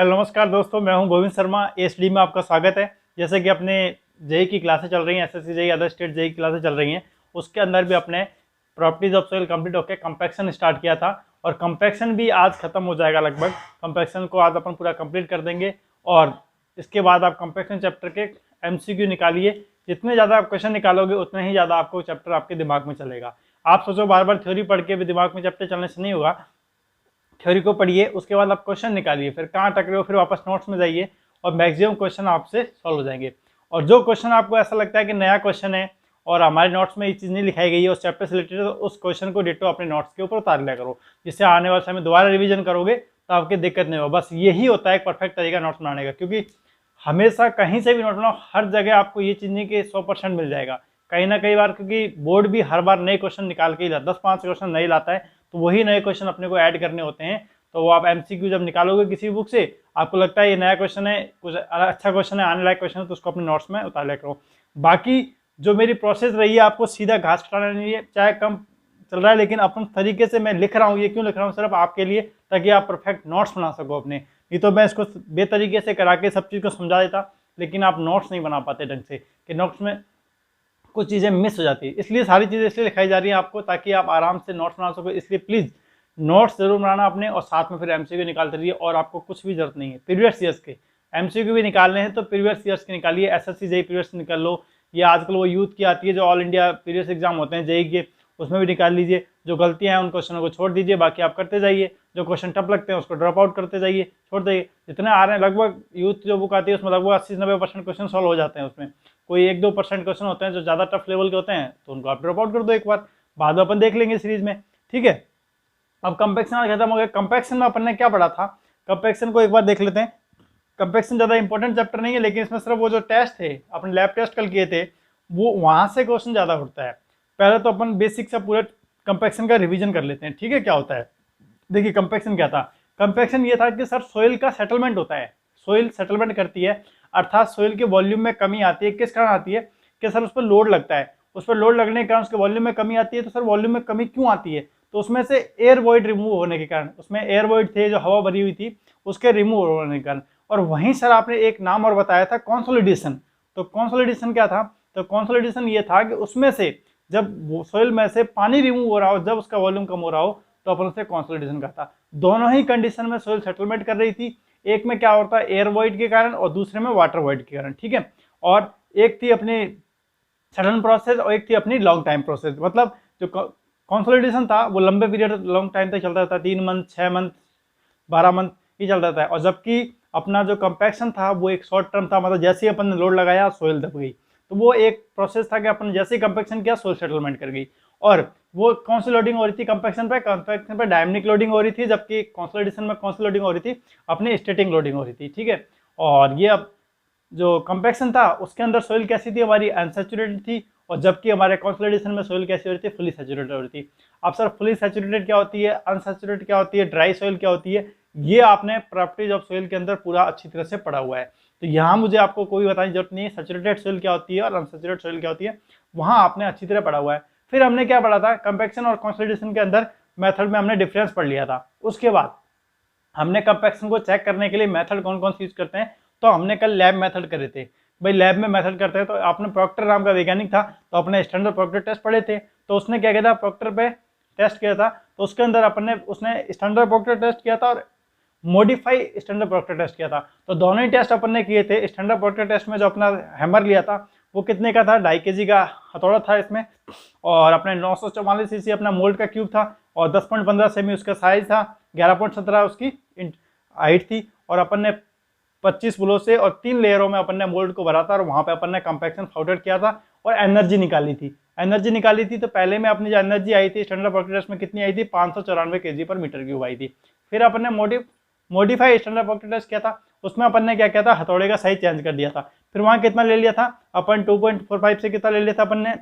Hello नमस्कार दोस्तों, मैं हूं गोविंद शर्मा। एसडी में आपका स्वागत है। जैसे कि अपने जेई की क्लासें चल रही हैं, SSC JE other state JE की क्लासें चल रही हैं, उसके अंदर भी अपने प्रॉपर्टीज ऑफ सोइल कंप्लीट होकर कंपैक्शन स्टार्ट किया था और कंपैक्शन भी आज खत्म हो जाएगा लगभग। कंपैक्शन को आज अपन पूरा कंप्लीट कर देंगे और इसके बाद आप कंपैक्शन चैप्टर के एमसीक्यू निकालिए। जितने ज़्यादा आप क्वेश्चन निकालोगे उतने ही ज़्यादा आपको चैप्टर आपके दिमाग में चलेगा। आप सोचो बार बार थ्योरी पढ़ के भी दिमाग में चैप्टर चलने से नहीं होगा। थ्योरी को पढ़िए, उसके बाद आप क्वेश्चन निकालिए, फिर कहाँ अटक रहे हो फिर वापस नोट्स में जाइए और मैक्सिमम क्वेश्चन आपसे सॉल्व हो जाएंगे। और जो क्वेश्चन आपको ऐसा लगता है कि नया क्वेश्चन है और हमारे नोट्स में ये चीज़ नहीं लिखाई गई है उस चैप्टर से रिलेटेड, तो उस क्वेश्चन को डिटो अपने नोट्स के ऊपर उतार लिया करो, जिससे आने वाले समय दोबारा रिविजन करोगे तो आपकी दिक्कत नहीं हो। बस यही होता है एक परफेक्ट तरीका नोट्स बनाने का, क्योंकि हमेशा कहीं से भी नोट बनाओ, हर जगह आपको ये चीज़ नहीं कि 100% मिल जाएगा। कहीं ना कई बार, क्योंकि बोर्ड भी हर बार नए क्वेश्चन निकाल के ही लाता है, 10-5 क्वेश्चन नहीं लाता है, तो वही नए क्वेश्चन अपने को ऐड करने होते हैं। तो वो आप एमसीक्यू जब निकालोगे किसी बुक से, आपको लगता है ये नया क्वेश्चन है, कुछ अच्छा क्वेश्चन है, आने लायक क्वेश्चन है, तो उसको अपने नोट्स में उतार लिया करो। बाकी जो मेरी प्रोसेस रही है, आपको सीधा घास कटाना नहीं है, चाहे कम चल रहा है लेकिन अपन तरीके से मैं लिख रहा हूँ। ये क्यों लिख रहा हूँ? सिर्फ आपके लिए, ताकि आप परफेक्ट नोट्स बना सको अपने। नहीं तो मैं इसको बेतरीके से करा के सब चीज़ को समझा देता, लेकिन आप नोट्स नहीं बना पाते ढंग से, कि नोट्स में कुछ चीज़ें मिस हो जाती है। इसलिए सारी चीज़ें इसलिए लिखाई जा रही हैं आपको, ताकि आप आराम से नोट्स बना सको। इसलिए प्लीज़ नोट्स जरूर बनाना अपने, और साथ में फिर एमसीक्यू निकालते रहिए। और आपको कुछ भी जरूरत नहीं है प्रीवियस ईयर्स के एमसीक्यू भी निकालने हैं तो प्रीवियस ईयर्स के निकालिए। एसएससी जेई प्रीवियस निकाल लो, या आजकल वो यूथ की आती है जो ऑल इंडिया प्रीवियस एग्जाम होते हैं जेई के, उसमें भी निकाल लीजिए। जो गलतियां हैं उन क्वेश्चनों को छोड़ दीजिए, बाकी आप करते जाइए। जो क्वेश्चन टफ लगते हैं उसको ड्रॉप आउट करते जाइए, छोड़ जाइए। जितने आ रहे हैं लगभग यूथ जो बुक आती है उसमें लगभग 80-90% क्वेश्चन सॉल्व हो जाते हैं। उसमें कोई 1-2% क्वेश्चन होते हैं जो ज़्यादा टफ लेवल के होते हैं, तो उनको आप ड्रॉप आउट कर दो एक बार, बाद में अपन देख लेंगे सीरीज में, ठीक है। अब कंपैक्शन खत्म हो गया। कंपैक्शन में अपन ने क्या पढ़ा था, कंपैक्शन को एक बार देख लेते हैं। कंपैक्शन ज़्यादा इंपॉर्टेंट चैप्टर नहीं है, लेकिन इसमें सिर्फ वो जो टेस्ट थे, अपने लैब टेस्ट कल किए थे, वो वहाँ से क्वेश्चन ज़्यादा उठता है। पहले तो अपन बेसिक से पूरे कंपैक्शन का रिवीजन कर लेते हैं, ठीक है। क्या होता है, देखिए कंपैक्शन क्या था। कंपैक्शन ये था कि सर सोइल का सेटलमेंट होता है, सोइल सेटलमेंट करती है, अर्थात सोइल के वॉल्यूम में कमी आती है। किस कारण आती है? कि सर उस पर लोड लगता है, उस पर लोड लगने के कारण उसके वॉल्यूम में कमी आती है। तो सर वॉल्यूम में कमी क्यों आती है? तो उसमें से एयर वॉइड रिमूव होने के कारण, उसमें एयर वॉइड थे जो हवा भरी हुई थी, उसके रिमूव होने के कारण। और वहीं सर आपने एक नाम और बताया था, कॉन्सोलिडेशन। तो कॉन्सोलिडेशन क्या था? तो कॉन्सोलिडेशन ये था कि उसमें से जब सोइल में से पानी रिमूव हो रहा हो, जब उसका वॉल्यूम कम हो रहा हो, तो अपन उसे कॉन्सोलिडेशन कहता। दोनों ही कंडीशन में सोइल सेटलमेंट कर रही थी। एक में क्या होता है, एयर वॉइड के कारण, और दूसरे में वाटर वॉइड के कारण, ठीक है। और एक थी अपनी सडन प्रोसेस और एक थी अपनी लॉन्ग टाइम प्रोसेस। मतलब जो कंसोलिडेशन था वो लंबे पीरियड लॉन्ग टाइम तक चलता था, 3 मंथ, 6 मंथ, 12 मंथ ही चलता था। और जबकि अपना जो कंपैक्शन था वो एक शॉर्ट टर्म था, मतलब जैसे ही अपन ने लोड लगाया सोइल दब गई। तो वो एक प्रोसेस था कि अपन जैसे ही कंपैक्शन किया सोइल सेटलमेंट कर गई। और वो कौन सी लोडिंग हो रही थी कंपैक्शन पे डायनेमिक लोडिंग हो रही थी, जबकि कंसोलिडेशन में कौन सी लोडिंग हो रही थी, अपनी स्टैटिक लोडिंग हो रही थी, ठीक है। और ये अब जो कंपैक्शन था उसके अंदर सोइल कैसी थी, हमारी अनसैचुरेटेड थी, और जबकि हमारे कंसोलिडेशन में सोइल कैसी हो रही थी, फुली सैचुरेटेड हो रही थी। अब सर फुली सैचुरेटेड क्या होती है, अनसैचुरेटेड क्या होती है, ड्राई सोइल क्या होती है, ये आपने प्रॉपर्टीज ऑफ सोइल के अंदर पूरा अच्छी तरह से पढ़ा हुआ है। तो यहाँ मुझे आपको कोई बताने की जरूरत नहीं है, सैचुरेटेड सोइल क्या होती है और अनसैचुरेटेड सोइल क्या होती है, वहाँ आपने अच्छी तरह पढ़ा हुआ है। फिर हमने क्या पढ़ा था, कंपैक्शन और कंसोलिडेशन के अंदर मेथड में हमने डिफरेंस पढ़ लिया था। उसके बाद हमने कंपैक्शन को चेक करने के लिए मेथड कौन कौन सी यूज करते हैं, तो हमने कल लैब मेथड करे थे। भाई लैब में मेथड करते हैं तो आपने प्रॉक्टर नाम का वैज्ञानिक था, तो अपने स्टैंडर्ड प्रॉक्टर टेस्ट पढ़े थे। तो उसने क्या किया था, प्रॉक्टर पे टेस्ट किया था, तो उसके अंदर उसने स्टैंडर्ड प्रॉक्टर टेस्ट किया था और मॉडिफाई स्टैंडर्ड प्रॉक्टर टेस्ट किया था। तो दोनों ही टेस्ट अपन ने किए थे। स्टैंडर्ड प्रॉक्टर टेस्ट में जो अपना हैमर लिया था वो कितने का था, 2.5 kg का हथौड़ा था इसमें, और अपने 944 cc अपना मोल्ड का क्यूब था, और 10.15 सेमी उसका साइज था, 11.17 उसकी हाइट थी। और अपन ने 25 बुलों से और 3 लेयरों में अपन ने मोल्ड को भरा था, और वहां पे अपन ने कंपैक्शन पाउडर किया था और एनर्जी निकाली थी। एनर्जी निकाली थी तो पहले में अपनी जो एनर्जी आई थी स्टैंडर्ड प्रॉक्टर टेस्ट में कितनी आई थी, 594 kg पर मीटर क्यूब आई थी। फिर अपन ने मॉडिफाई स्टैंडर्ड प्रॉक्टर टेस्ट किया था, उसमें अपन ने क्या किया था, हथौड़े का साइज चेंज कर दिया था। फिर वहां कितना ले लिया था अपन, 2.45 से कितना ले लिया था अपन ने,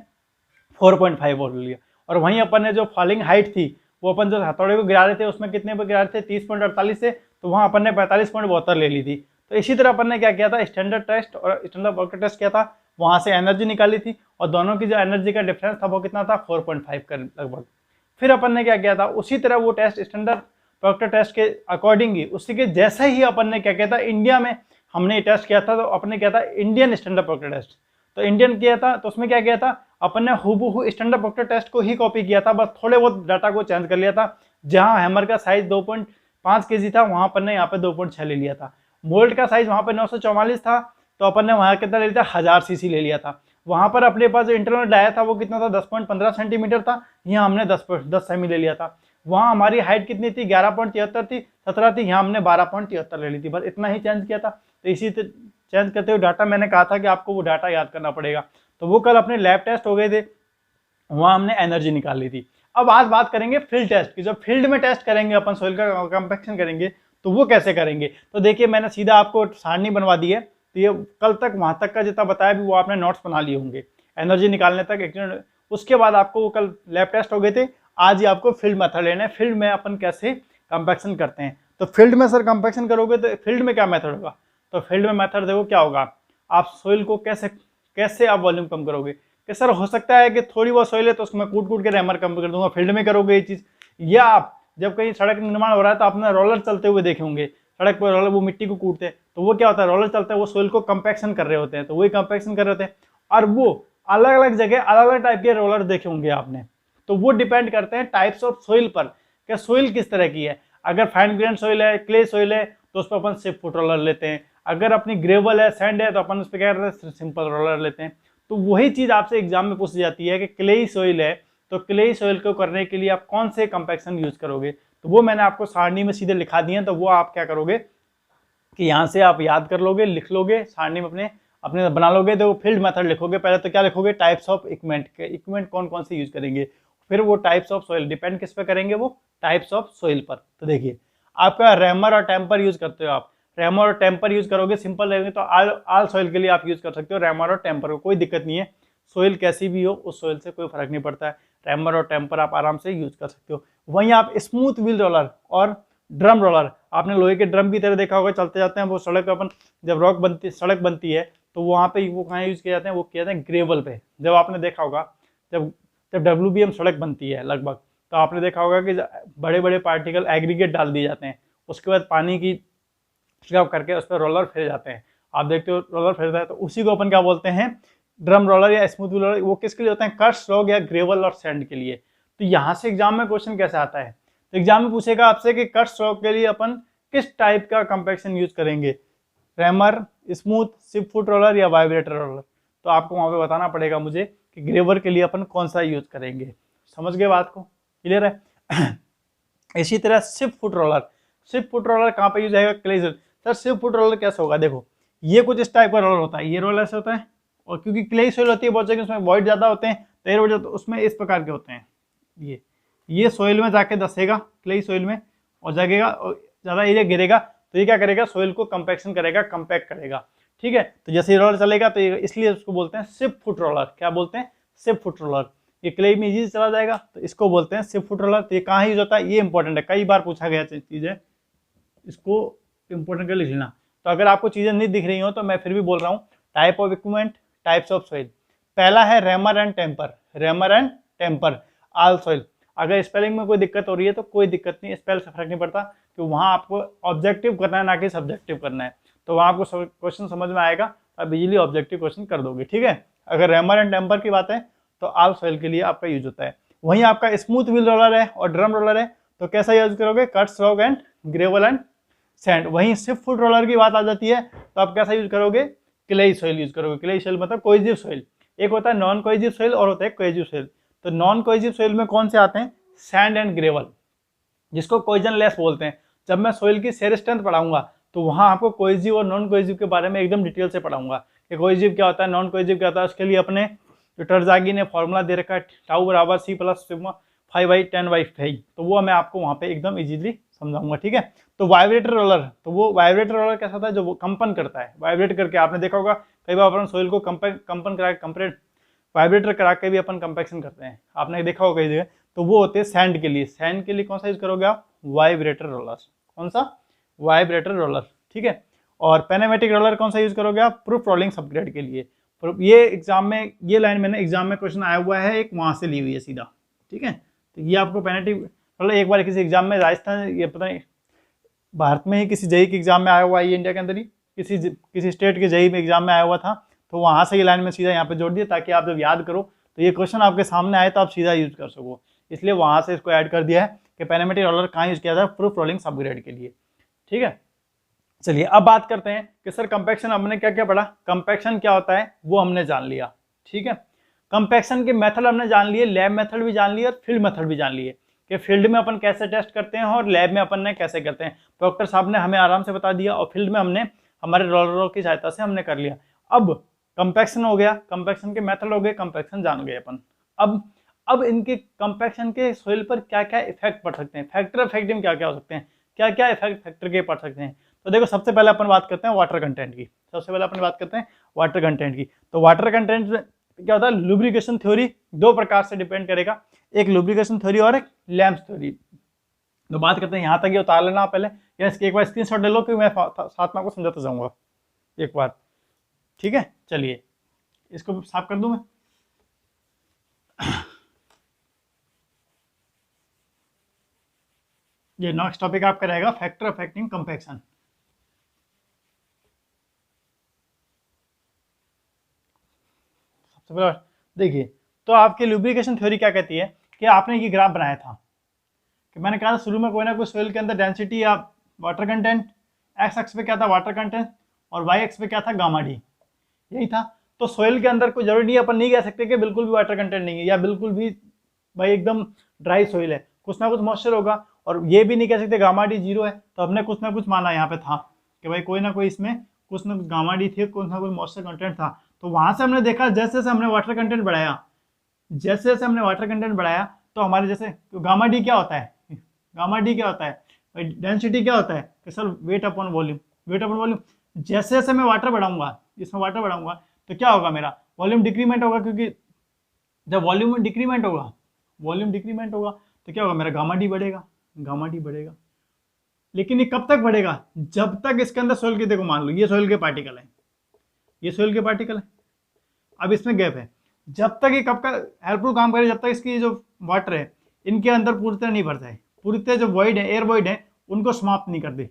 4.5 ले लिया। और वहीं अपन ने जो फॉलिंग हाइट थी, वो अपन जो हथौड़े को गिरा रहे थे उसमें कितने पर गिरा रहे थे, 30.48 से, तो वहां अपन ने 45.72 ले ली थी। तो इसी तरह अपन ने क्या किया था, स्टैंडर्ड टेस्ट और स्टैंडर्ड प्रॉक्टर टेस्ट किया था, वहां से एनर्जी निकाली थी, और दोनों की जो एनर्जी का डिफरेंस था वो कितना था, 4.5 का लगभग। फिर अपन ने क्या किया था, उसी तरह वो टेस्ट स्टैंडर्ड प्रॉक्टर टेस्ट के अकॉर्डिंग ही, उसी के जैसा ही अपन ने क्या किया था, इंडिया में हमने ये टेस्ट किया था, तो अपन ने किया था इंडियन स्टैंडर्ड प्रॉक्टर टेस्ट। तो इंडियन किया था, तो उसमें क्या किया था, अपन ने हूबहू स्टैंडर्ड प्रॉक्टर टेस्ट को ही कॉपी किया था, बस थोड़े बहुत डाटा को चेंज कर लिया था। जहां हैमर का साइज 2.5 kg था, वहां अपन ने यहाँ पे 2.6 ले लिया था। मोल्ड का साइज वहां पे 944 था, तो अपन ने वहां कितना ले लिया था, 1000 cc ले लिया था। वहां पर अपने पास जो इंटरनल डाया था वो कितना था, 10.15 सेंटीमीटर था, यहाँ हमने 10 सेमी ले लिया था। वहां हमारी हाइट कितनी थी, 11.73 थी, 17 थी, यहाँ हमने 12.73 ले ली थी, बस इतना ही चेंज किया था। तो इसी चेंज करते हुए डाटा मैंने कहा था कि आपको वो डाटा याद करना पड़ेगा। तो वो कल अपने लैब टेस्ट हो गए थे, वहां हमने एनर्जी निकाल ली थी। अब आज बात करेंगे फील्ड टेस्ट की। जब फील्ड में टेस्ट करेंगे अपन, सोइल का कंपैक्शन करेंगे, तो वो कैसे करेंगे। तो देखिए मैंने सीधा आपको सारणी बनवा दी है, तो ये कल तक वहां तक का जितना बताया भी वो आपने नोट्स बना लिए होंगे एनर्जी निकालने तक। उसके बाद आपको वो कल लैब टेस्ट हो गए थे, आज ही आपको फील्ड मेथड लेना है। फील्ड में अपन कैसे कंपैक्शन करते हैं, तो फील्ड में सर कंपैक्शन करोगे तो फील्ड में क्या मेथड होगा। तो फील्ड में मेथड देखो क्या होगा, आप सोइल को कैसे आप वॉल्यूम कम करोगे। कि सर हो सकता है कि थोड़ी बहुत सोइल है तो उसमें कूट के रैमर कम कर दूंगा, फील्ड में करोगे ये चीज। या आप जब कहीं सड़क निर्माण हो रहा है तो आपने रोलर चलते हुए देखे होंगे, सड़क पर रोलर वो मिट्टी को कूटते हैं, तो वो क्या होता है, रोलर चलता है, वो सोइल को कंपैक्शन कर रहे होते हैं, तो वही कंपैक्शन कर रहे होते हैं। और वो अलग अलग जगह अलग अलग टाइप के रोलर देखे होंगे आपने, तो वो डिपेंड करते हैं टाइप्स ऑफ सोइल पर, क्या सोइल किस तरह की है। अगर फाइन ग्रेन सोइल है, क्ले सोइल है, तो उस पर अपन सिर्फ फुट रोलर लेते हैं। अगर अपनी ग्रेवल है, सैंड है, तो अपन उस पर क्या करते हैं, सिंपल रोलर लेते हैं। तो वही चीज आपसे एग्जाम में पूछी जाती है कि क्लेई सोइल है, तो क्लेई सोइल को करने के लिए आप कौन से कंपैक्शन यूज करोगे। तो वो मैंने आपको सारणी में सीधे लिखा दिए हैं, तो वो आप क्या करोगे कि यहाँ से आप याद कर लोगे, लिख लोगे सारणी में अपने बना लोगे। तो फील्ड मेथड लिखोगे, पहले तो क्या लिखोगे, टाइप्स ऑफ इक्विपमेंट कौन कौन से यूज करेंगे, फिर वो टाइप्स ऑफ सोइल डिपेंड किस पे करेंगे, वो टाइप्स ऑफ सोइल पर। तो देखिए आपका रैमर और टेम्पर यूज करते हो, आप रैमर और टेम्पर यूज करोगे, सिंपल रहेंगे तो आल सोइल के लिए आप यूज कर सकते हो रैमर और टेम्पर को, कोई दिक्कत नहीं है। सोइल कैसी भी हो उस सोइल से कोई फर्क नहीं पड़ता है, रैमर और टेम्पर आप आराम से यूज कर सकते हो। वहीं आप स्मूथ व्हील रोलर और ड्रम रोलर, आपने लोहे के ड्रम की तरह देखा होगा, चलते जाते हैं वो सड़क पर, अपन जब सड़क बनती है तो वहाँ पे वो कहाँ यूज किए जाते हैं, वो किए जाते हैं ग्रेवल पे। जब आपने देखा होगा जब WBM सड़क बनती है लगभग, तो आपने देखा होगा कि बड़े बड़े पार्टिकल एग्रीगेट डाल दिए जाते हैं, उसके बाद पानी की छिड़काव करके उस पर रोलर फिर जाते हैं। आप देखते हो रोलर फिरता है, तो उसी को अपन क्या बोलते हैं, ड्रम रोलर या स्मूथ रोलर। वो किसके लिए होते हैं, कर्स्ट रॉक या ग्रेवल और सैंड के लिए। तो यहाँ से एग्जाम में क्वेश्चन कैसे आता है, तो एग्जाम में पूछेगा आपसे कि कर्स्ट रॉक के लिए अपन किस टाइप का कंपैक्शन यूज करेंगे, rammer, smooth, sheep foot roller या वाइब्रेटर रोलर। तो आपको वहां पे बताना पड़ेगा मुझे कि ग्रेवर के लिए अपन कौन सा यूज करेंगे। समझ गए बात को, क्लियर है। इसी तरह सिप फुट रोलर कहाँ पे यूज आएगा, clay soil. Sir sheep foot roller कैसे होगा, देखो ये कुछ इस टाइप का रोलर होता है, ये रोलर ऐसे होता है, और क्योंकि क्ले सोइल होती है बहुत जगह उसमें वॉइड ज्यादा होते हैं, तो एयर वजह तो उसमें इस प्रकार के होते हैं। ये सोइल में जाके धसेगा, क्ले सोइल में, और जगेगा और ज्यादा एरिया गिरेगा, तो ये क्या करेगा, सोइल को कंपैक्शन करेगा, कंपैक्ट करेगा। ठीक है, तो जैसे रोलर चलेगा तो इसलिए उसको बोलते हैं सिप फुट रोलर। क्या बोलते हैं, सिप फुट रोलर। ये क्ले में इजी चला जाएगा तो इसको बोलते हैं सिप फुट रोलर। तो ये कहाँ यूज होता है, ये इंपॉर्टेंट है, कई बार पूछा गया चीज है, इसको इंपॉर्टेंट कर लिख लेना। तो अगर आपको चीजें नहीं दिख रही हो तो मैं फिर भी बोल रहा हूँ, type of equipment, types of soil. पहला है rammer and tamper, all soil. अगर स्पेलिंग में कोई दिक्कत हो रही है तो कोई दिक्कत नहीं, स्पेल से फर्क नहीं पड़ता, कि वहाँ आपको ऑब्जेक्टिव करना है ना कि सब्जेक्टिव करना है। तो वहाँ आपको क्वेश्चन समझ में आएगा, आप इजीली ऑब्जेक्टिव क्वेश्चन कर दोगे। ठीक है, अगर रैमर एंड टेम्पर की बात है तो आल सोइल के लिए आपका यूज होता है। वहीं आपका स्मूथ व्हील रोलर है और ड्रम रोलर है, तो कैसा यूज करोगे, cuts rock and gravel and sand. वहीं सिप फुट रोलर की बात आ जाती है तो आप कैसा यूज करोगे, क्ले सोइल यूज करोगे। क्ले सोइल मतलब कोहेसिव सोइल, एक होता है नॉन कोहेसिव सोइल और होता है कोहेसिव सोइल। तो नॉन कोहेसिव सोइल में कौन से आते हैं, सैंड एंड ग्रेवल, जिसको कोहेजन लेस बोलते हैं। जब मैं सोइल की शेयर स्ट्रेंथ पढ़ाऊंगा तो वहां आपको कोहेसिव और नॉन कोहेसिव के बारे में एकदम डिटेल से पढ़ाऊंगा कि कोहेसिव क्या होता है, नॉन कोहेसिव क्या होता है। उसके लिए अपने जो टर्जागी ने फॉर्मूला दे रखा है, टाउ बराबर C प्लस सिग्मा 5/10/5, तो वो मैं आपको वहां पे एकदम इजीली समझाऊंगा। ठीक है, तो वाइब्रेटर रोलर, तो वो वाइब्रेटर रोलर कैसा था, जो वो कंपन करता है, वाइब्रेट करके। आपने देखा होगा कई बार अपन सोइल को कंपन करा के वाइब्रेटर करा के भी अपन कंपैक्शन करते हैं, आपने देखा होगा कई जगह। तो वो होते हैं सैंड के लिए। सैंड के लिए कौन सा यूज करोगे आप, वाइब्रेटर रोलर। कौन सा, वाइब्रेटर रोलर। ठीक है, और पेनेमेटिक रोलर कौन सा यूज करोगे आप, प्रूफ रोलिंग सबग्रेड के लिए। ये एग्जाम में, ये लाइन मैंने एग्जाम में क्वेश्चन आया हुआ है, एक वहां से ली हुई है सीधा। ठीक है, तो ये आपको मतलब एक बार किसी एग्जाम में राजस्थान, ये पता नहीं भारत में ही किसी जेई के एग्जाम में आया हुआ है, ये इंडिया के अंदर ही किसी स्टेट के जेई में एग्जाम में आया हुआ था, तो वहाँ से ये लाइन में सीधा यहाँ पे जोड़ दिया ताकि आप जब याद करो तो ये क्वेश्चन आपके सामने आए तो आप सीधा यूज कर सको, इसलिए वहाँ से इसको ऐड कर दिया है कि पेनेमेटिक रोलर कहाँ यूज किया था, प्रूफ रोलिंग सबग्रेड के लिए। ठीक है, चलिए अब बात करते हैं कि सर कंपैक्शन हमने क्या क्या पढ़ा, कंपैक्शन क्या होता है वो हमने जान लिया। ठीक है, कंपैक्शन के मेथड हमने जान लिए, लैब मेथड भी जान लिए और फील्ड मेथड भी जान लिए कि फील्ड में अपन कैसे टेस्ट करते हैं और लैब में अपन ने कैसे करते हैं, डॉक्टर साहब ने हमें आराम से बता दिया, और फील्ड में हमने हमारे रोलरों की सहायता से हमने कर लिया। अब कंपैक्शन हो गया, कंपैक्शन के मेथड हो गए, कंपैक्शन जान गए अपन। अब इनके कंपैक्शन के सोइल पर क्या क्या इफेक्ट पड़ सकते हैं, फैक्टर इफेक्टिव क्या क्या हो सकते हैं, क्या क्या इफेक्ट फैक्टर के पड़ सकते हैं। तो देखो सबसे पहले अपन बात करते हैं वाटर कंटेंट की, सबसे पहले अपन बात करते हैं वाटर कंटेंट की। तो वाटर कंटेंट क्या होता है, लुब्रिकेशन थ्योरी दो प्रकार से डिपेंड करेगा, एक लुब्रिकेशन थ्योरी और एक लैम्स थ्योरी। तो बात करते हैं, यहाँ तक ये उतार लेना पहले, या इसके एक बार स्क्रीनशॉट ले लो कि मैं साथ में आपको समझाता जाऊंगा एक बार। ठीक है, चलिए इसको साफ कर दूं मैं। ये नेक्स्ट टॉपिक आपका रहेगा फैक्टर अफेक्टिंग कंपैक्शन। सबसे पहले देखिए, तो आपकी लुब्रिकेशन थ्योरी क्या कहती है कि आपने ये ग्राफ बनाया था कि मैंने कहा था शुरू में कोई ना कोई सोइल के अंदर डेंसिटी या वाटर कंटेंट, एक्स एक्स पे क्या था वाटर कंटेंट और वाई एक्स पे क्या था गामा डी, यही था। तो सोइल के अंदर कोई जरूरी नहीं, अपन नहीं कह सकते कि बिल्कुल भी वाटर कंटेंट नहीं है या बिल्कुल भी भाई एकदम ड्राई सोइल है, कुछ ना कुछ मॉइस्चर होगा, और ये भी नहीं कह सकते गामा डी जीरो है। तो हमने कुछ ना कुछ माना यहाँ पे था कि भाई कोई ना कोई इसमें कुछ ना कुछ गामा डी थे, कुछ ना कुछ मॉइस्चर कंटेंट था। तो वहां से हमने देखा जैसे जैसे हमने वाटर कंटेंट बढ़ाया, जैसे जैसे हमने वाटर कंटेंट बढ़ाया तो हमारे जैसे तो गामा डी क्या होता है, गामा डी क्या होता है, डेंसिटी क्या होता है कि sir weight upon volume, weight upon volume. जैसे जैसे मैं वाटर बढ़ाऊंगा, इसमें वाटर बढ़ाऊंगा तो क्या होगा, मेरा वॉल्यूम डिक्रीमेंट होगा, क्योंकि जब वॉल्यूम डिक्रीमेंट होगा, वॉल्यूम डिक्रीमेंट होगा तो क्या होगा, मेरा गामा डी बढ़ेगा, गामा डी बढ़ेगा। लेकिन ये कब तक बढ़ेगा, जब तक इसके अंदर सोइल के, देखो मान लो ये सोइल के पार्टिकल है, ये सोइल के पार्टिकल है, अब इसमें गैप है, जब तक ये कब का हेल्पफुल काम करे, जब तक इसकी जो वाटर है इनके अंदर पूरी तरह नहीं भर जाए, पूरी तरह जो वॉइड है, एयर वॉइड है, उनको समाप्त नहीं कर दे।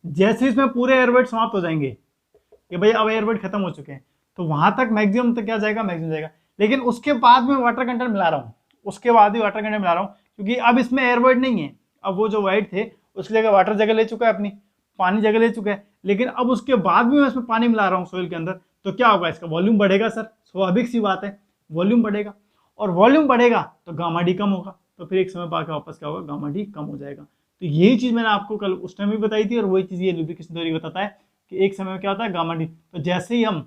जैसे इसमें पूरे एयर वॉइड समाप्त हो जाएंगे कि भाई अब एयर वॉइड खत्म हो चुके हैं, तो वहां तक मैक्सिमम तक क्या जाएगा, मैक्सिमम जाएगा। लेकिन उसके बाद में वाटर कंटेंट मिला रहा हूँ, उसके बाद भी वाटर कंटेंट मिला रहा हूँ, क्योंकि अब इसमें एयर वॉइड नहीं है, अब वो जो वाइड थे उसकी जगह वाटर जगह ले चुका है, अपनी पानी जगह ले चुका है। लेकिन अब उसके बाद भी मैं इसमें पानी मिला रहा हूँ सोइल के अंदर, तो क्या होगा, इसका वॉल्यूम बढ़ेगा सर, स्वाभाविक सी बात है, वॉल्यूम बढ़ेगा, और वॉल्यूम बढ़ेगा तो गामा डी कम होगा, तो फिर एक समय पा के वापस क्या होगा, गामा डी कम हो जाएगा। तो यही चीज मैंने आपको कल उस टाइम भी बताई थी, और वही चीज ये लुब्रिकेशन थ्योरी बताता है कि एक समय में क्या होता है, गामा डी। तो जैसे ही हम,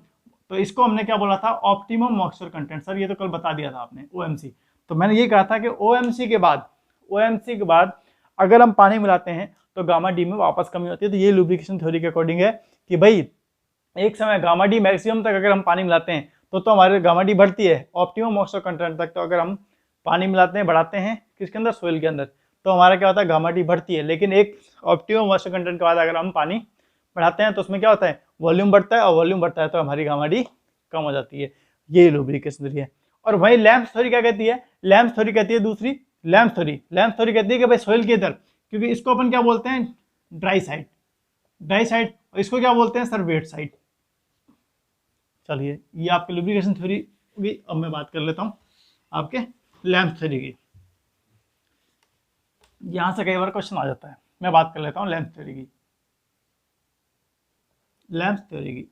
तो इसको हमने क्या बोला था, ऑप्टिमम मॉइस्चर कंटेंट, सर ये तो कल बता दिया था आपने, ओएमसी। तो मैंने ये कहा था कि ओएमसी के बाद अगर हम पानी मिलाते हैं तो गामा डी में वापस कमी होती है। तो ये लुब्रिकेशन थ्योरी के अकॉर्डिंग है कि भाई एक समय गामा डी मैक्सिमम तक अगर हम पानी मिलाते हैं तो हमारे गामा डी बढ़ती है ऑप्टिमम मॉइस्चर कंटेंट तक। तो अगर हम पानी मिलाते हैं, बढ़ाते हैं किसके अंदर, सोइल के अंदर, तो हमारा क्या होता है, गामा डी बढ़ती है। लेकिन एक ऑप्टिमम मॉइस्चर कंटेंट के बाद अगर हम पानी बढ़ाते हैं तो उसमें क्या होता है, वॉल्यूम बढ़ता है, और वॉल्यूम बढ़ता है तो हमारी गामा डी कम हो जाती है। ये लुब्रिकेशन थ्योरी है। और वही लैम्स थ्योरी क्या कहती है, लैम्स थ्योरी कहती है दूसरी, लैम्स थ्योरी कहती है कि भाई सोइल के इधर, क्योंकि इसको अपन क्या बोलते हैं, ड्राई साइड, और इसको क्या बोलते हैं सर, वेट साइड। चलिए ये आपकी लुब्रिकेशन थ्योरी होगी। अब मैं बात कर लेता हूं आपके लैम्स थ्योरी की। यहां से कई बार क्वेश्चन आ जाता है, मैं बात कर लेता हूं लैम्स थ्योरी की। लैम्स थ्योरी की,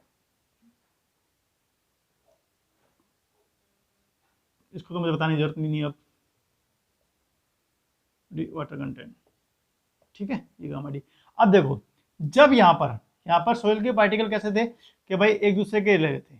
इसको तो मुझे बताने की जरूरत नहीं अब, वाटर कंटेंट, ठीक है, ये गामा डी। अब देखो, जब यहाँ पर सोइल के पार्टिकल कैसे थे कि भाई एक दूसरे के ले रहे थे,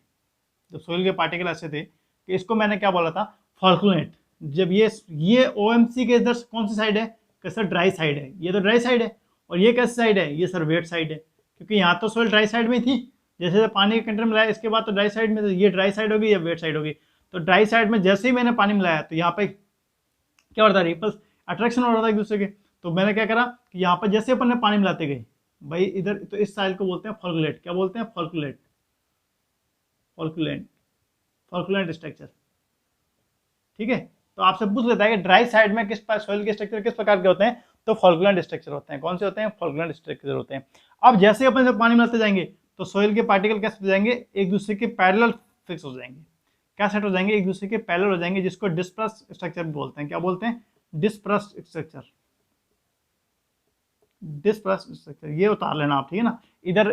जब सोइल के पार्टिकल ऐसे थे कि इसको मैंने क्या बोला था, फॉल्कुलेट। जब ये ओएमसी के इधर कौन सी साइड है, कि सर ड्राई साइड है, ये तो ड्राई साइड है, और ये कैसी साइड है, ये सर वेट साइड है, क्योंकि यहाँ तो सोइल ड्राई साइड में थी, जैसे जैसे पानी का कंटेंट मिलाया इसके बाद तो ड्राई साइड में, तो ये ड्राई साइड होगी या वेट साइड होगी। तो ड्राई साइड में जैसे ही मैंने पानी मिलाया तो यहाँ पे क्या हो रहा था, रिपल्स, अट्रैक्शन हो रहा था एक दूसरे के। तो मैंने क्या करा कि यहाँ पर जैसे अपन ने पानी मिलाते गए भाई इधर, तो इस साइड को बोलते हैं फॉल्कुलेट, क्या बोलते हैं, फॉल्कुलेंट स्ट्रक्चर, ठीक है। तो आपसे पूछ लेता है कि ड्राई साइड में सॉइल के स्ट्रक्चर किस प्रकार के होते हैं, तो फॉल्कलैंड स्ट्रक्चर होते हैं। कौन से होते हैं? फॉल्कलैंड स्ट्रक्चर होते हैं। अब जैसे अपन जब पानी मिलाते जाएंगे तो सॉइल के पार्टिकल कैसे हो जाएंगे, एक दूसरे के पैरेलल फिक्स हो जाएंगे। क्या सेट हो जाएंगे? एक दूसरे के पैरेलल हो जाएंगे, जिसको डिस्पर्स स्ट्रक्चर बोलते हैं। क्या बोलते हैं? Disperse structure. डिस्पर्स स्ट्रक्चर ये उतार लेना आप, ठीक है ना। इधर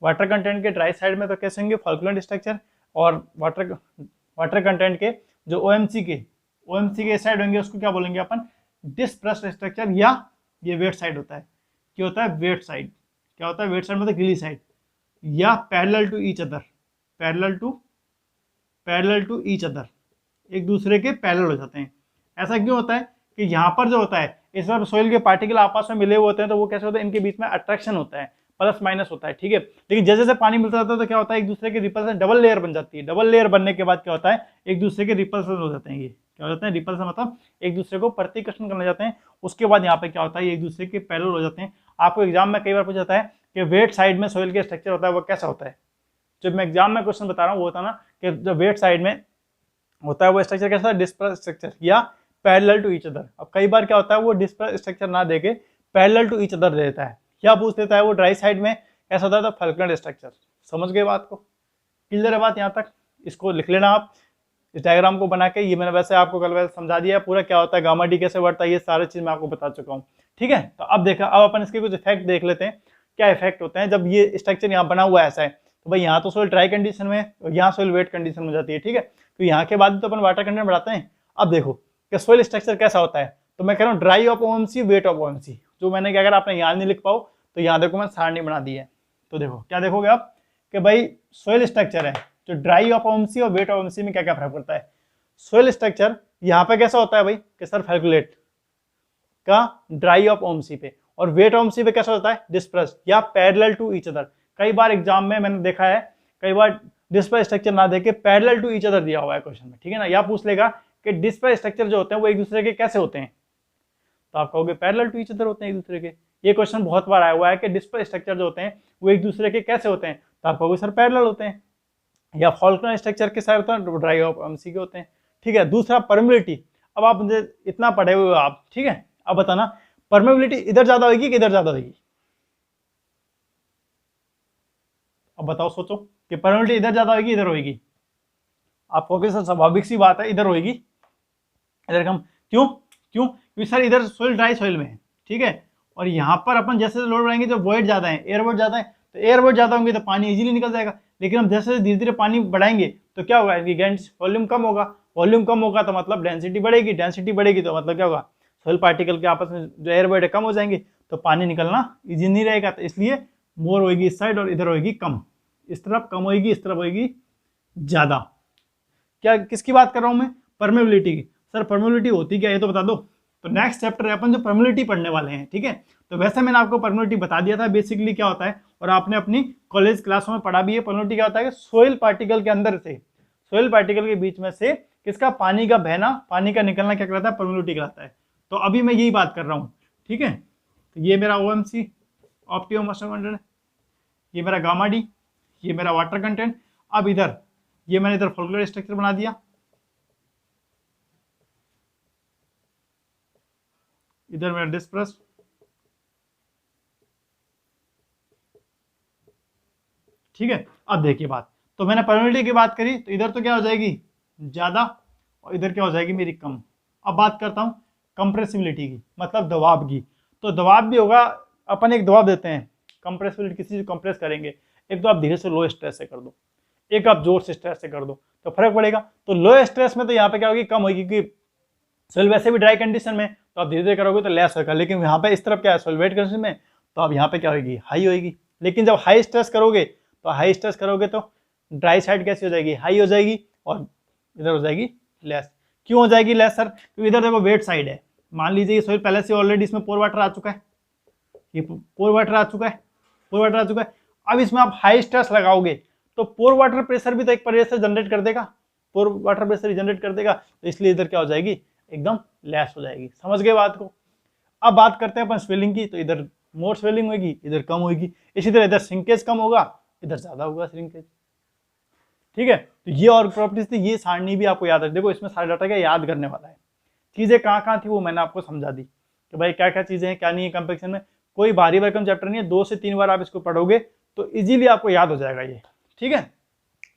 वाटर कंटेंट के ड्राई साइड में तो कैसे होंगे? फॉल्कलैंड स्ट्रक्चर, और वाटर कंटेंट के जो ओएमसी के साइड होंगे उसको क्या बोलेंगे अपन? डिस्पर्स स्ट्रक्चर, या ये वेट साइड होता है। क्या होता है? Wet side. क्या होता है? वेट साइड मतलब गीली साइड, या parallel to each other. Parallel to each other, एक दूसरे के पैरेलल हो जाते हैं। ऐसा क्यों होता है कि यहाँ पर जो होता है, इस बार सॉइल के पार्टिकल आपस में मिले हुए होते हैं, तो वो कैसे होता है? इनके बीच में अट्रैक्शन होता है, प्लस माइनस होता है, ठीक है। लेकिन जैसे जैसे पानी मिलता जाता है तो क्या होता है? एक दूसरे के रिपल्सन डबल लेयर बन जाती है। डबल लेयर बनने के बाद क्या होता है? एक दूसरे के रिपल्सन हो जाते हैं। ये क्या हो जाते हैं? रिपल्सन मतलब एक दूसरे को प्रतिकर्षण करने जाते हैं। उसके बाद यहाँ पे क्या होता है? एक दूसरे के पैरेलल हो जाते हैं। आपको एग्जाम में कई बार पूछा जाता है कि वेट साइड में सॉइल के स्ट्रक्चर होता है, वो कैसा होता है? जब मैं एग्जाम में क्वेश्चन बता रहा हूँ वो होता है ना कि जो वेट साइड में होता है वो स्ट्रक्चर कैसा है? डिस्पर्स स्ट्रक्चर या पैरेलल टू ईच अदर। अब कई बार क्या होता है? वो डिस्पर्स स्ट्रक्चर ना देके पैरेलल टू ईच अदर दे देता है। क्या पूछ लेता है? वो ड्राई साइड में कैसा होता है? तो फॉल्कलैंड स्ट्रक्चर। समझ गए बात को? क्लियर है बात यहाँ तक? इसको लिख लेना आप, इस डायग्राम को बना के। ये मैंने वैसे आपको कल वैसे समझा दिया है पूरा, क्या होता है, गामा डी कैसे बढ़ता है, ये सारी चीज मैं आपको बता चुका हूँ, ठीक है। तो अब देखा, अब अपन इसके कुछ इफेक्ट देख लेते हैं, क्या इफेक्ट होते हैं जब ये स्ट्रक्चर यहाँ बना हुआ ऐसा है। तो भाई यहाँ तो सोइल ड्राई कंडीशन में और यहाँ सोइल वेट कंडीशन में जाती है, ठीक है। तो यहाँ के बाद तो अपन वाटर कंटेंट बढ़ाते हैं। अब देखो कि सोइल स्ट्रक्चर कैसा होता है, तो मैं कह रहा हूँ dry of OMC, weight of OMC. जो मैंने क्या, अगर आपने यहाँ नहीं लिख पाओ तो यहाँ देखो मैं सारणी बना दी है। तो देखो क्या देखोगे आप कि भाई सोइल स्ट्रक्चर है, जो ड्राई ऑफ ओएमसी और वेट ऑफ ओएमसी में क्या क्या फर्क पड़ता है। सोइल स्ट्रक्चर यहाँ पे कैसा होता है भाई कि सर फैल्कुलेट का ड्राई ऑफ ओएमसी पे, और वेट ओएमसी पे कैसा होता है? डिस्पर्स या पैरेलल टू ईच अदर। कई बार एग्जाम में मैंने देखा है, कई बार डिस्पर्स स्ट्रक्चर ना देके पैरेलल टू ईच अदर दिया हुआ है क्वेश्चन में, ठीक है ना। या पूछ लेगा कि डिस्पर्स स्ट्रक्चर जो होते हैं वो एक दूसरे के कैसे होते हैं, तो आप कहोगे पैरेलल टू ईच अदर होते हैं एक दूसरे के। ये क्वेश्चन बहुत बार आया हुआ है कि डिस्पर्स स्ट्रक्चर जो होते हैं वो एक दूसरे के कैसे होते हैं, तो आप कहोगे सर पैरेलल होते हैं। या फॉल्कलैंड स्ट्रक्चर के साथ होता है ड्राई ऑफ ओएमसी के होते हैं, ठीक है। दूसरा परमेबिलिटी। अब आप मुझे इतना पढ़े हुए हो आप, ठीक है, अब बताना परमेबिलिटी इधर ज्यादा होगी कि इधर ज्यादा होगी? अब बताओ, सोचो कि परमेबिलिटी इधर ज्यादा होगी इधर होगी? आप कहोगे सर स्वाभाविक सी बात है इधर होगी, इधर कम। क्यों? क्योंकि सर इधर सोइल ड्राई सोइल में है, ठीक है, और यहाँ पर अपन जैसे लोड बढ़ाएंगे तो वॉइड ज्यादा है, एयर वॉइड ज्यादा है, तो एयर वॉइड ज्यादा होंगे तो पानी इजीली निकल जाएगा। लेकिन हम जैसे धीरे धीरे पानी बढ़ाएंगे तो क्या होगा? वॉल्यूम कम होगा, वॉल्यूम कम होगा तो मतलब डेंसिटी बढ़ेगी, डेंसिटी बढ़ेगी तो मतलब क्या होगा? सोइल पार्टिकल के आपस में जो एयर वॉइड है कम हो जाएंगे, तो पानी निकलना इजी नहीं रहेगा। तो इसलिए मोर होगी इस साइड और इधर होगी कम, इस तरफ कम होगी, इस तरफ होगी ज्यादा। क्या किसकी बात कर रहा हूं मैं? परमेबिलिटी की। सर परमेबिलिटी होती क्या है ये तो बता दो। तो नेक्स्ट चैप्टर है अपन जो परमेबिलिटी पढ़ने वाले हैं, ठीक है। तो वैसे मैंने आपको परमेबिलिटी बता दिया था बेसिकली क्या होता है, और आपने अपनी कॉलेज क्लासों में पढ़ा भी है। परमेबिलिटी क्या होता है कि सोइल पार्टिकल के अंदर से, सोइल पार्टिकल के बीच में से किसका? पानी का बहना, पानी का निकलना क्या कहलाता है? परमेबिलिटी कहलाता है। तो अभी मैं यही बात कर रहा हूँ, ठीक है। तो ये मेरा ओएमसी ऑप्टिमम मॉइस्चर कंटेंट है, ये मेरा गामा डी, ये मेरा वाटर कंटेंट। अब इधर ये मैंने इधर फॉल्कलैंड स्ट्रक्चर बना दिया, इधर मेरा डिस्पर्स, ठीक है। अब देखिए बात, तो मैंने परमेबिलिटी की बात करी, तो इधर तो क्या हो जाएगी? ज्यादा, और इधर क्या हो जाएगी मेरी? कम। अब बात करता हूं कंप्रेसिबिलिटी की, मतलब दबाव की। तो दबाव भी होगा, अपन एक दबाव देते हैं कंप्रेसिबिलिटी, किसी चीज कंप्रेस करेंगे, एक तो आप धीरे से लो स्ट्रेस से कर दो, एक आप जोर से स्ट्रेस से कर दो, तो फर्क पड़ेगा। तो लो स्ट्रेस में तो यहाँ पे क्या होगी? कम होगी, क्योंकि सोइल वैसे भी ड्राई कंडीशन में, तो आप धीरे धीरे करोगे तो लेस होगा। लेकिन यहाँ पे इस तरफ क्या है? सोइल वेट कंडीशन में, तो अब यहाँ पे क्या होगी? हाई होगी। लेकिन जब हाई स्ट्रेस करोगे तो ड्राई साइड कैसी हो जाएगी? हाई हो जाएगी, और इधर हो जाएगी लेस। क्यों हो जाएगी लेस सर? क्योंकि इधर देखो वेट साइड है। मान लीजिए ये सोइल पहले से ऑलरेडी इसमें पोर वाटर आ चुका है, ये पोर वाटर आ चुका है, अब इसमें आप हाई स्ट्रेस लगाओगे तो पोर वाटर प्रेशर भी तो एक प्रेशर जनरेट कर देगा, पोर वाटर प्रेशर जनरेट कर देगा, तो इसलिए इधर क्या हो जाएगी? एकदम लेस हो जाएगी। समझ गए बात को? अब बात करते हैं अपन स्वेलिंग की। तो इधर मोर स्वेलिंग होगी, इधर कम होगी। इसी तरह इधर श्रिंकेज कम होगा, इधर ज्यादा होगा श्रिंकेज। ठीक है, तो ये और प्रॉपर्टीज थी, ये सारणी भी आपको याद रख, देखो इसमें सारा डाटा क्या याद करने वाला है। चीजें कहाँ थी वो मैंने आपको समझा दी कि भाई क्या क्या चीजें हैं क्या नहीं है कंपैक्शन में। कोई भारी भरकम चैप्टर नहीं है, 2 से 3 बार आप इसको पढ़ोगे तो इजीली आपको याद हो जाएगा ये। ठीक है,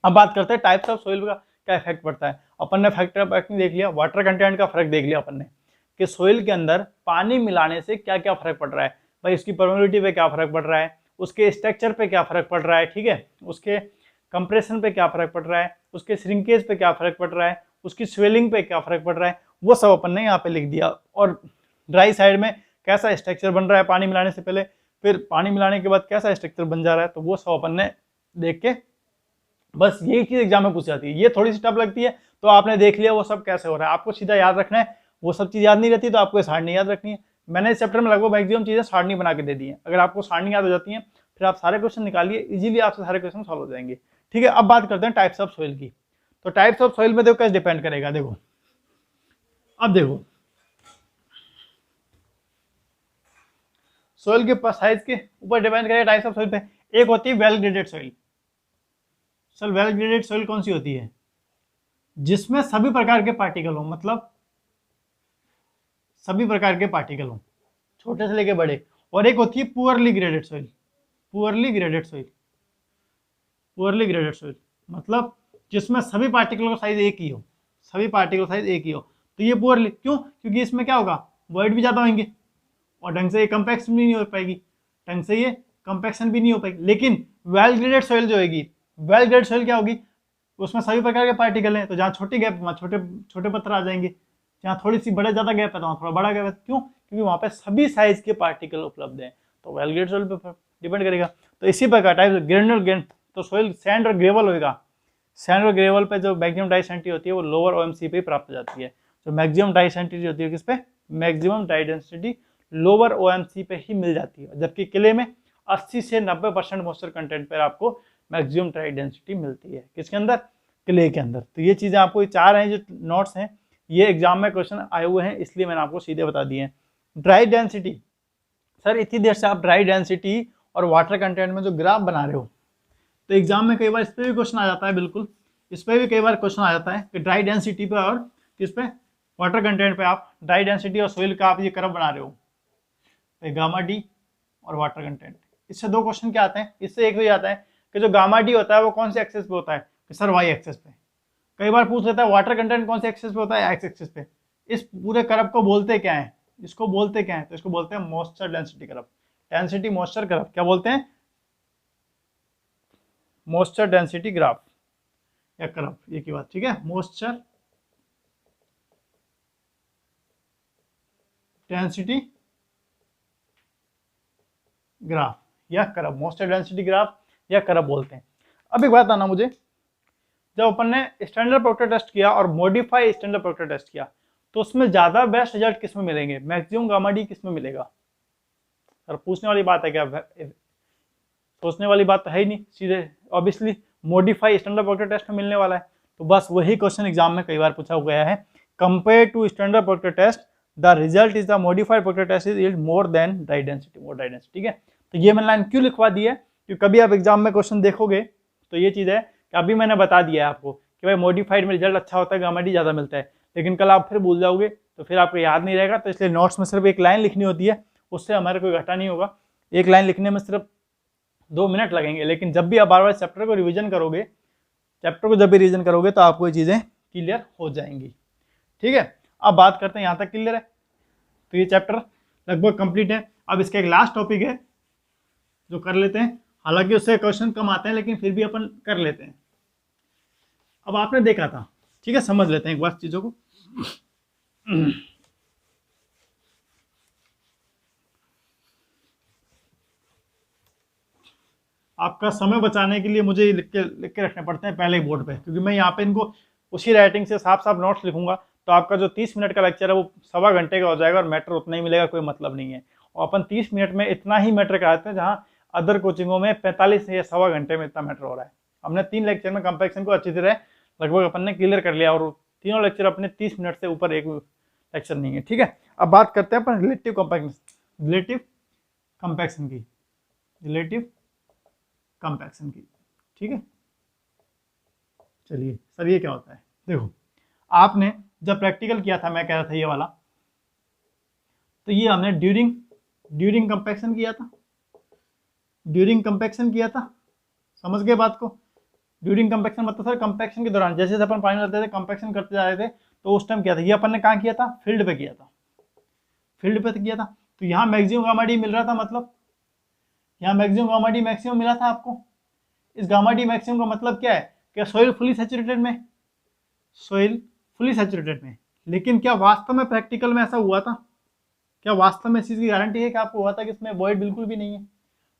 अब बात करते हैं टाइप्स ऑफ सोइल का क्या इफेक्ट पड़ता है। अपन ने फैक्टर ऑफ एक्टिंग देख लिया, वाटर कंटेंट का फर्क देख लिया अपन ने कि सोइल के अंदर पानी मिलाने से क्या क्या फर्क पड़ रहा है, भाई इसकी परमेबिलिटी पे क्या फर्क पड़ रहा है, उसके स्ट्रक्चर पे क्या फर्क पड़ रहा है, ठीक है, उसके कंप्रेशन पे क्या फर्क पड़ रहा है, उसके श्रिंकेज पे क्या फर्क पड़ रहा है, उसकी स्वेलिंग पे क्या फर्क पड़ रहा है, वो सब अपन ने यहाँ पे लिख दिया। और ड्राई साइड में कैसा स्ट्रक्चर बन रहा है पानी मिलाने से पहले, फिर पानी मिलाने के बाद कैसा स्ट्रक्चर बन जा रहा है, तो वो सब अपन ने देख के, बस यही चीज एग्जाम में पूछ जाती है। ये थोड़ी सी टफ लगती है तो आपने देख लिया वो सब कैसे हो रहा है, आपको सीधा याद रखना है, वो सब चीज याद नहीं रहती तो आपको सारणी याद रखनी है। मैंने इस चैप्टर में लगभग मैक्सिमम चीजें सारणी बना के दे दी है, अगर आपको सारणी याद हो जाती है फिर आप सारे क्वेश्चन निकालिए, इजीली आपसे सारे क्वेश्चन सॉल्व हो जाएंगे। ठीक है, अब बात करते हैं टाइप्स ऑफ सॉइल की। तो टाइप्स ऑफ सॉइल में देखो कैसे डिपेंड करेगा, देखो अब देखो सॉइल के साइज के ऊपर डिपेंड करेगा टाइप्स ऑफ सॉइल पे। एक होती है well graded soil. Sir well graded soil कौन सी होती है, जिसमें सभी प्रकार के पार्टिकल हो, मतलब सभी प्रकार के पार्टिकल हो छोटे से लेके बड़े। और एक होती है poorly graded soil. Poorly graded soil, poorly graded soil मतलब जिसमें सभी पार्टिकल का साइज एक ही हो, सभी पार्टिकल साइज एक ही हो, तो ये पुअरली क्यों, क्योंकि इसमें क्या होगा वॉइड भी ज्यादा होंगे और ढंग से ये कंपैक्शन भी नहीं हो पाएगी, ढंग से ये कंपैक्शन भी नहीं हो पाएगी। लेकिन वेल ग्रेडेड सॉइल जो होगी, वेल ग्रेडेड सॉइल क्या होगी, उसमें सभी प्रकार के पार्टिकल हैं, तो जहाँ छोटी गैप वहाँ छोटे छोटे पत्थर आ जाएंगे, जहाँ थोड़ी सी बड़े ज्यादा गैप है तो वहाँ थोड़ा बड़ा गैप है, क्यों, क्योंकि वहाँ पे सभी साइज के पार्टिकल उपलब्ध हैं, तो वेल ग्रेडेड सॉइल पे डिपेंड करेगा। तो इसी प्रकार टाइप ग्रेनुलर तो सॉइल सैंड और ग्रेवल होगा, सैंड और ग्रेवल पे जो मैक्सिमम डाइसेंसिटी होती है वो लोअर ओएमसी पे प्राप्त हो जाती है। जो मैक्सिमम डाइसेंसिटी होती है किस पे, मैक्सिमम डाइडेंसिटी लोअर ओएमसी पे ही मिल जाती है, जबकि किले में 80 से 90% मॉइस्चर कंटेंट पर आपको मैक्सिमम ड्राई डेंसिटी मिलती है, किसके अंदर, क्ले के अंदर। तो ये चीजें आपको, ये चार हैं जो नोट्स हैं, ये एग्जाम में क्वेश्चन आए हुए हैं इसलिए मैंने आपको सीधे बता दिए हैं। ड्राई डेंसिटी, सर इतनी देर से आप ड्राई डेंसिटी और वाटर कंटेंट में जो ग्राफ बना रहे हो, तो एग्जाम में कई बार इस पर भी क्वेश्चन आ जाता है, बिल्कुल इस पर भी कई बार क्वेश्चन आ जाता है कि ड्राई डेंसिटी पे और किस पे, वाटर कंटेंट पे आप ड्राई डेंसिटी और सोइल का आप ये कर्व बना रहे हो, गामा डी और वाटर कंटेंट। इससे दो क्वेश्चन क्या आते हैं, इससे एक तो ये आता है कि जो गामा डी होता है वो कौन से एक्सेस पे होता है, कि सर वाई एक्सेस पे। कई बार पूछ लेता है वाटर कंटेंट कौन से एक्सेस पे होता है, एक्स एक्सेस पे। इस पूरे कर्व को बोलते क्या है, इसको बोलते क्या है, तो इसको बोलते हैं moisture density curve, density moisture curve, क्या बोलते हैं, मॉइस्चर डेंसिटी ग्राफ या कर्व, ये की बात, ठीक है, मॉइस्चर डेंसिटी ग्राफ या कर्व, मॉइस्चर डेंसिटी ग्राफ या कर्व बोलते हैं। अब एक बात आना मुझे, जब अपन ने स्टैंडर्ड प्रोडक्ट टेस्ट किया और मॉडिफाई स्टैंडर्ड प्रोडक्ट टेस्ट किया तो उसमें ज्यादा बेस्ट रिजल्ट किस में मिलेंगे, मैक्सिमम गामा डी किस में मिलेगा, सर पूछने वाली बात है क्या, सोचने वाली बात तो है ही नहीं, सीधे obviously modify standard product test में मिलने वाला है। तो बस वही क्वेश्चन एग्जाम में कई बार पूछा गया है, compare to standard product test the result is the modified product test is more than dry density, more dry density, ठीक है। तो ये मैंने लाइन क्यों लिखवा दी है, क्योंकि कभी आप एग्जाम में क्वेश्चन देखोगे तो ये चीज है कि अभी मैंने बता दिया है आपको कि भाई मॉडिफाइड में रिजल्ट अच्छा होता है, गामा डी ज्यादा मिलता है, लेकिन कल आप फिर भूल जाओगे तो फिर आपको याद नहीं रहेगा, तो इसलिए नोट्स में सिर्फ एक लाइन लिखनी होती है, उससे हमारे कोई घाटा नहीं होगा। एक लाइन लिखने में सिर्फ 2 मिनट लगेंगे, लेकिन जब भी आप बार बार चैप्टर को रिवीजन करोगे, चैप्टर को जब भी रिवीजन करोगे तो आपको ये चीजें क्लियर हो जाएंगी, ठीक है। अब बात करते हैं, यहाँ तक क्लियर है, तो ये चैप्टर लगभग कंप्लीट है। अब इसका एक लास्ट टॉपिक है जो कर लेते हैं, हालांकि उससे क्वेश्चन कम आते हैं लेकिन फिर भी अपन कर लेते हैं। अब आपने देखा था, ठीक है, समझ लेते हैं एक बार चीजों को। आपका समय बचाने के लिए मुझे लिख के रखने पड़ते हैं पहले बोर्ड पे, क्योंकि मैं यहाँ पे इनको उसी राइटिंग से साफ साफ नोट्स लिखूंगा, तो आपका जो 30 मिनट का लेक्चर है वो 1.25 घंटे का हो जाएगा और मैटर उतना ही मिलेगा, कोई मतलब नहीं है। और अपन 30 मिनट में इतना ही मैटर कराते हैं जहाँ अदर कोचिंगों में 45 या 1.25 घंटे में इतना मैटर हो रहा है। हमने 3 लेक्चर में कंपैक्शन को अच्छी तरह लगभग अपन ने क्लियर कर लिया, और तीनों लेक्चर अपने 30 मिनट से ऊपर एक लेक्चर नहीं है, ठीक है। अब बात करते हैं अपन रिलेटिव कंपैक्शन की, रिलेटिव कंपैक्शन की, ठीक है। चलिए सर ये क्या होता है, देखो आपने जब प्रैक्टिकल किया था, मैं कह रहा था ये वाला, तो ये हमने ड्यूरिंग कंपैक्शन किया था, ड्यूरिंग कंपैक्शन किया था, समझ गए बात को। ड्यूरिंग कंपैक्शन मतलब सर कंपैक्शन के दौरान जैसे अपन पानी लेते थे, कंपैक्शन करते जा रहे थे, तो उस टाइम क्या था, ये अपन ने कहाँ किया था, फील्ड पे किया था, फील्ड पे किया था। तो यहाँ मैक्सिमम गामा डी मिल रहा था, मतलब यहाँ मैक्सिमम गामा डी मैक्सिमम मिला था आपको। इस गामा डी मैक्सिमम का मतलब क्या है, क्या सॉइल फुली सैचुरेटेड में, सॉइल फुली सैचुरेटेड में। लेकिन क्या वास्तव में प्रैक्टिकल में ऐसा हुआ था, क्या वास्तव में इस चीज़ की गारंटी है कि आपको हुआ था कि इसमें वॉइड बिल्कुल भी नहीं है,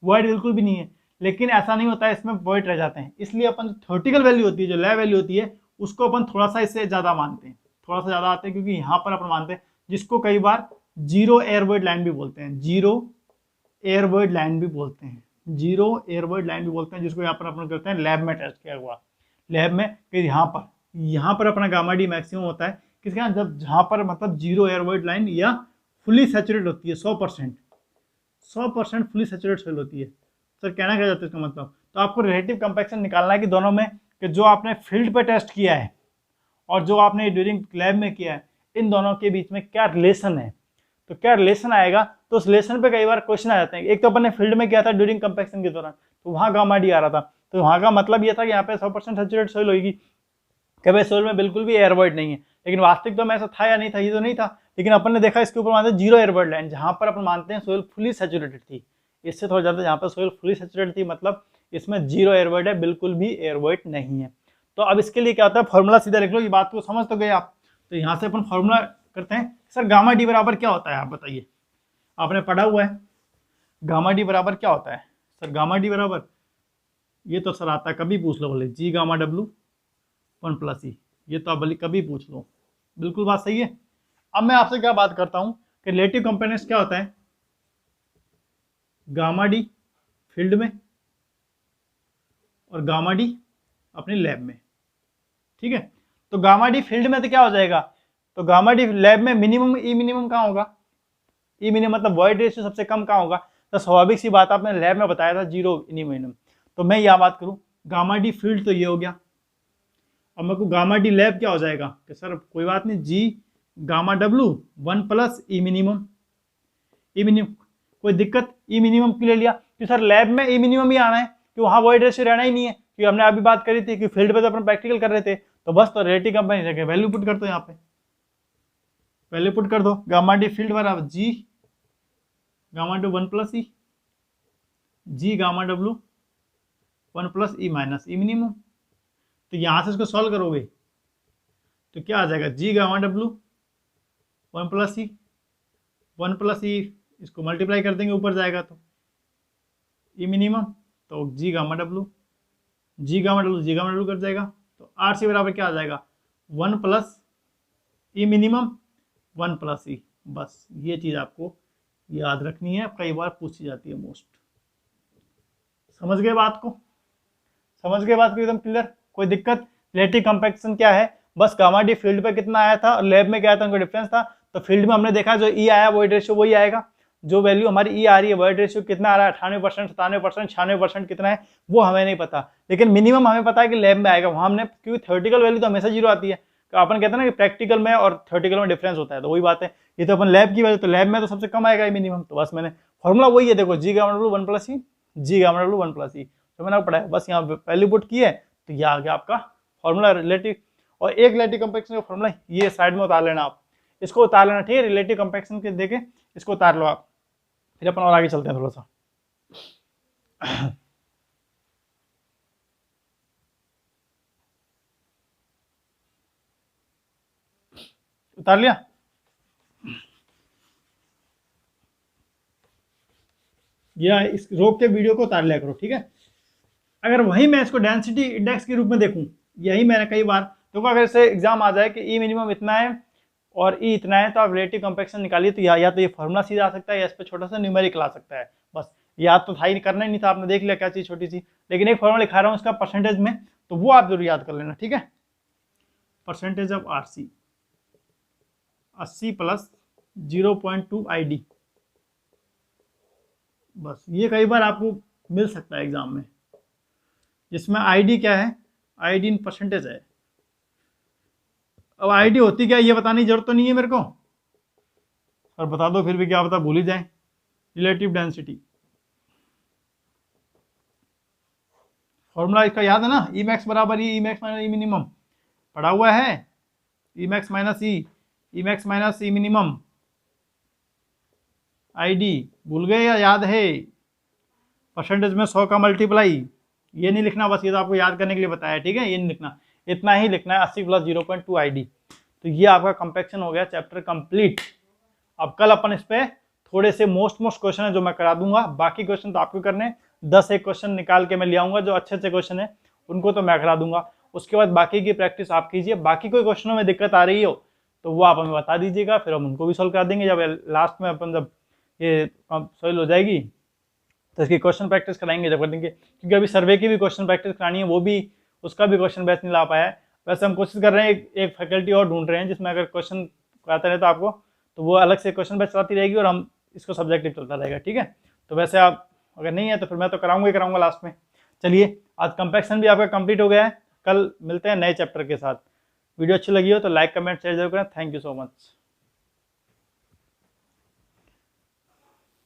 वॉइड बिल्कुल भी नहीं है। लेकिन ऐसा नहीं होता है, इसमें वॉइड रह जाते हैं। इसलिए अपन थ्योरेटिकल वैल्यू होती है, जो लैब वैल्यू होती है, उसको अपन थोड़ा सा इससे ज़्यादा मानते हैं, थोड़ा सा ज़्यादा आते हैं, क्योंकि यहाँ पर अपन मानते हैं, जिसको कई बार जीरो एयरवॉइड लाइन भी बोलते हैं, जीरो एयरवॉइड लाइन भी बोलते हैं, जीरो एयरवॉइड लाइन भी बोलते हैं, जिसको यहाँ पर अपन करते हैं लैब में टेस्ट किया हुआ, लैब में कि यहाँ पर अपना गामा डी मैक्सिमम होता है किसके यहाँ, जब जहाँ पर मतलब जीरो एयरवॉइड लाइन या फुली सैचुरेट होती है, 100% फुली सैचुरेट सॉइल होती है। सर कहना क्या जाता है इसका मतलब, तो आपको रिलेटिव कंपैक्शन निकालना है कि दोनों में, कि जो आपने फील्ड पे टेस्ट किया है और जो आपने ड्यूरिंग लैब में किया है, इन दोनों के बीच में क्या रिलेशन है। तो क्या रिलेशन आएगा, तो उस रिलेशन पे कई बार क्वेश्चन आ जाते हैं। एक तो अपन ने फील्ड में किया था ड्यूरिंग कंपैक्शन के दौरान, तो वहाँ गामा डी आ रहा था, तो वहाँ का मतलब ये था कि यहाँ पे 100% सैचुरेट सॉइल होगी, कि भाई सॉइल में बिल्कुल भी एयरवॉइड नहीं है। लेकिन वास्तविक तो में ऐसा था या नहीं था, ये तो नहीं था। लेकिन अपन ने देखा इसके ऊपर मानते हैं जीरो एयरवॉइड लाइन, जहाँ पर अपन मानते हैं सॉइल फुली सैचुरेटेड थी, इससे थोड़ा ज़्यादा जहाँ पर सॉइल फुली सैचुरेटेड थी, मतलब इसमें जीरो एयरवॉइड है, बिल्कुल भी एयरवॉइड नहीं है। तो अब इसके लिए क्या होता है, फॉर्मूला सीधा लिख लो, ये बात को समझ तो गए आप। तो यहाँ से अपन फॉर्मूला करते हैं। सर गामा डी बराबर क्या होता है, आप बताइए, आपने पढ़ा हुआ है गामा डी बराबर क्या होता है। सर गामा डी बराबर, ये तो सर आता है, कभी पूछ लो बोले जी गामा डब्लू 1 + ई, ये तो आप भले कभी पूछ लो, बिल्कुल बात सही है। अब मैं आपसे क्या बात करता हूँ कि रिलेटिव कंपेरेंस क्या होता है, गामा डी फील्ड में और गामा डी अपनी लैब में, ठीक है। तो गामा डी फील्ड में तो क्या हो जाएगा, तो गामा डी लैब में मिनिमम ई मिनिमम कहाँ होगा, ई मिनिमम मतलब वॉइड रेशियो सबसे कम कहाँ होगा। तो स्वाभाविक सी बात आपने लैब में बताया था जीरो ई मिनिमम। तो मैं यह बात करूँ गामा डी फील्ड तो ये हो गया। अब मेरे को गामा डी लैब क्या हो जाएगा कि सर कोई बात नहीं, जी गामा डब्लू 1 + ई मिनिमम, ई मिनिमम कोई दिक्कत, ई मिनिमम क्यों ले लिया, कि सर लैब में ई मिनिमम ही आना है, कि वहाँ वॉइड रेशियो रहना ही नहीं है, क्योंकि हमने अभी बात करी थी कि फील्ड पे तो अपन प्रैक्टिकल कर रहे थे। तो बस तो रिलेटिव कंपेरेंस वैल्यू पुट कर दो, यहाँ पे वैल्यू पुट कर दो, गामा डी फील्ड बराबर जी gamma do 1 + E, ji gamma W 1 + E minus E minimum. तो यहाँ से इसको सॉल्व करोगे तो क्या आ जाएगा, जी गामा डब्लू 1 + ई, 1 + ई, इसको मल्टीप्लाई कर देंगे ऊपर जाएगा तो ई मिनिमम, तो जी गामा डब्लू, जी गामा डब्लू कर जाएगा। तो आर सी बराबर क्या आ जाएगा, 1 + ई मिनिमम 1 + ई। बस ये चीज़ आपको याद रखनी है, कई बार पूछी जाती है मोस्ट। समझ गए बात को, समझ गए बात को एकदम क्लियर, कोई दिक्कत। रिलेटिव कंपैक्शन क्या है, बस गामा डी फील्ड पे कितना आया था और लैब में क्या आया था, उनका डिफरेंस था। तो फील्ड में हमने देखा जो ई आया वॉइड रेशियो वही आएगा, जो वैल्यू हमारी ई आ रही है वॉइड रेशियो कितना आ रहा है, 98%, 97%, 96% कितना है वो हमें नहीं पता, लेकिन मिनिमम हमें पता है कि लैब में आएगा। वहाँ हमने, क्योंकि थ्योरेटिकल वैल्यू तो हमेशा जीरो आती है, तो अपन कहते हैं ना कि प्रैक्टिकल में और थ्योरेटिकल में डिफरेंस होता है, तो वही बात है। ये तो अपन लैब की वैल्यू, तो लैब में तो सबसे कम आएगा मिनिमम। तो बस मैंने फॉर्मूला वही है, देखो जी गामा डब्लू 1 + ई, जी गामा डब्लू 1 + ई, तो मैंने आपको पढ़ाया, बस यहाँ वैल्यू पुट की है तो ये आ गया आपका फॉर्मूला रिलेटिव। और एक रिलेटिव कंपैक्शन का फॉर्मूला ये साइड में उतार लेना, आप इसको उतार लेना, ठीक है। रिलेटिव कंपैक्शन के देके इसको उतार लो आप, फिर अपन और आगे चलते हैं थोड़ा सा। उतार लिया, या इस रोक के वीडियो को उतार लिया करो, ठीक है। अगर वही मैं इसको डेंसिटी इंडेक्स के रूप में देखूं, यही मैंने कई बार देखो, अगर से एग्जाम आ जाए कि ई मिनिमम इतना है और ई इतना है, तो आप रिलेटिव कंपैक्शन निकालिए, तो या तो ये फॉर्मूला सीधा आ सकता है या इस पर छोटा सा न्यूमेरिकल आ सकता है। बस याद तो था ही, करना ही नहीं था, आपने देख लिया क्या चीज़ छोटी सी, लेकिन एक फॉर्मूला लिखा रहा हूँ इसका परसेंटेज में, तो वो आप जरूर याद कर लेना, ठीक है। Percentage of R C 80 + 0.2 ID, बस ये कई बार आपको मिल सकता है एग्जाम में, जिसमें ID क्या है, आईडी इन परसेंटेज है। अब आईडी होती क्या है ये बताने की जरूरत तो नहीं है मेरे को, और बता दो फिर भी क्या पता भूल ही जाए। रिलेटिव डेंसिटी फॉर्मूला इसका याद है ना, ई मैक्स बराबर ई मैक्स माइनस ई मिनिमम, पढ़ा हुआ है। E max minus E max minus ई मिनिमम आईडी, भूल गए या याद है? परसेंटेज में 100 का मल्टीप्लाई, ये नहीं लिखना, बस ये तो आपको याद करने के लिए बताया, ठीक है, ये नहीं लिखना, इतना ही लिखना है 80 प्लस 0.2 आईडी। तो ये आपका कंपैक्शन हो गया चैप्टर कंप्लीट। अब कल अपन इस पे थोड़े से मोस्ट क्वेश्चन है जो मैं करा दूंगा, बाकी क्वेश्चन तो आपको करने, 10 एक क्वेश्चन निकाल के मैं ले आऊंगा जो अच्छे अच्छे क्वेश्चन है उनको तो मैं करा दूंगा। उसके बाद बाकी की प्रैक्टिस आप कीजिए, बाकी कोई क्वेश्चनों में दिक्कत आ रही हो तो वो आप हमें बता दीजिएगा, फिर हम उनको भी सॉल्व करा देंगे। जब लास्ट में अपन जब ये सॉल्व हो जाएगी तो इसकी क्वेश्चन प्रैक्टिस कराएंगे जब कर देंगे, क्योंकि अभी सर्वे की भी क्वेश्चन प्रैक्टिस करानी है, वो भी उसका भी क्वेश्चन बैच नहीं ला पाया है। वैसे हम कोशिश कर रहे हैं एक फैकल्टी और ढूंढ रहे हैं जिसमें अगर क्वेश्चन कराता रहता आपको तो वो अलग से क्वेश्चन बैच चलाती रहेगी और हम इसको सब्जेक्टिव चलता रहेगा, ठीक है। तो वैसे आप अगर नहीं है तो फिर मैं तो कराऊंगा ही कराऊंगा लास्ट में। चलिए आज कंपैक्शन भी आपका कंप्लीट हो गया है, कल मिलते हैं नए चैप्टर के साथ। वीडियो अच्छी लगी हो तो लाइक कमेंट शेयर जरूर करें। Thank you so much.